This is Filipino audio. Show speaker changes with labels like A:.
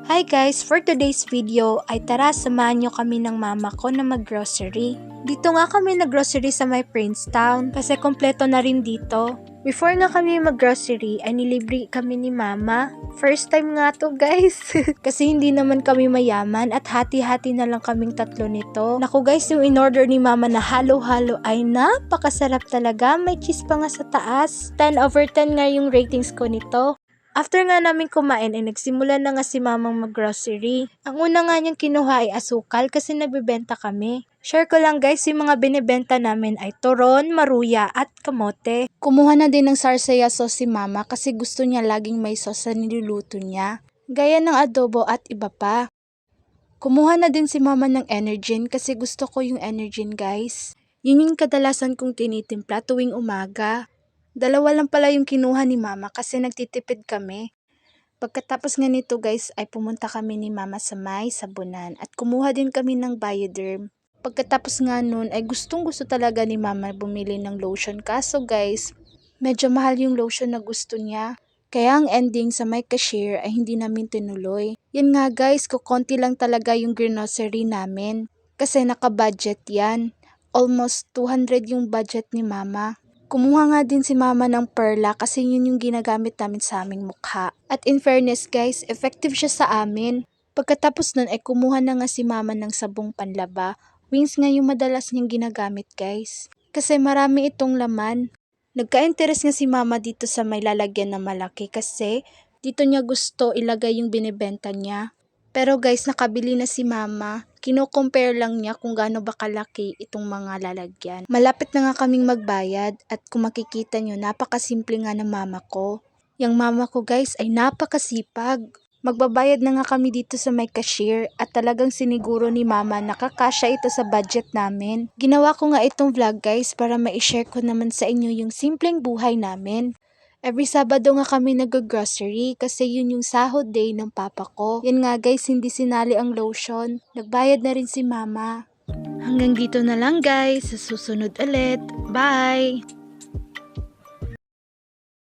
A: Hi guys! For today's video ay tara samahan nyo kami ng mama ko na mag-grocery. Dito nga kami nag-grocery sa my Princetown kasi kompleto na rin dito. Before nga kami mag-grocery ay nilibre kami ni mama. First time nga to guys. Kasi hindi naman kami mayaman at hati-hati na lang kaming tatlo nito. Naku guys, yung in-order ni mama na halo-halo ay napakasarap talaga. May cheese pa nga sa taas. 10/10 nga yung ratings ko nito. After nga namin kumain ay nagsimula na nga si mamang mag-grocery. Ang una nga niyang kinuha ay asukal kasi nagbebenta kami. Share ko lang guys, yung mga binibenta namin ay turon, maruya at kamote. Kumuha na din ng sarsaya sauce si mama kasi gusto niya laging may sauce sa niluluto niya. Gaya ng adobo at iba pa. Kumuha na din si mama ng Energen kasi gusto ko yung Energen guys. Yun yung kadalasan kong tinitimpla tuwing umaga. Dalawa lang pala yung kinuha ni mama kasi nagtitipid kami. Pagkatapos nga nito guys ay pumunta kami ni mama sa may sabunan at kumuha din kami ng Bioderm. Pagkatapos nga nun ay gustong gusto talaga ni mama bumili ng lotion kaso guys medyo mahal yung lotion na gusto niya. Kaya ang ending sa may cashier ay hindi namin tinuloy. Yan nga guys, kukonti lang talaga yung grocery namin kasi naka-budget yan. Almost 200 yung budget ni mama. Kumuha nga din si mama ng perla kasi yun yung ginagamit namin sa aming mukha. At in fairness guys, effective siya sa amin. Pagkatapos nun ay kumuha na nga si mama ng sabong panlaba. Wings nga yung madalas niyang ginagamit guys. Kasi marami itong laman. Nagka-interest nga si mama dito sa may lalagyan na malaki kasi dito niya gusto ilagay yung binibenta niya. Pero guys, nakabili na si mama. Kino-compare lang niya kung gaano ba kalaki itong mga lalagyan. Malapit na nga kaming magbayad at kung makikita nyo, napakasimple nga ng mama ko. Yang mama ko guys ay napakasipag. Magbabayad na nga kami dito sa may cashier at talagang siniguro ni mama nakakasya ito sa budget namin. Ginawa ko nga itong vlog guys para ma-share ko naman sa inyo yung simpleng buhay namin. Every Sabado nga kami nag-grocery kasi yun yung sahod day ng papa ko. Yan nga guys, hindi sinali ang lotion. Nagbayad na rin si mama. Hanggang dito na lang guys. Sa susunod ulit. Bye!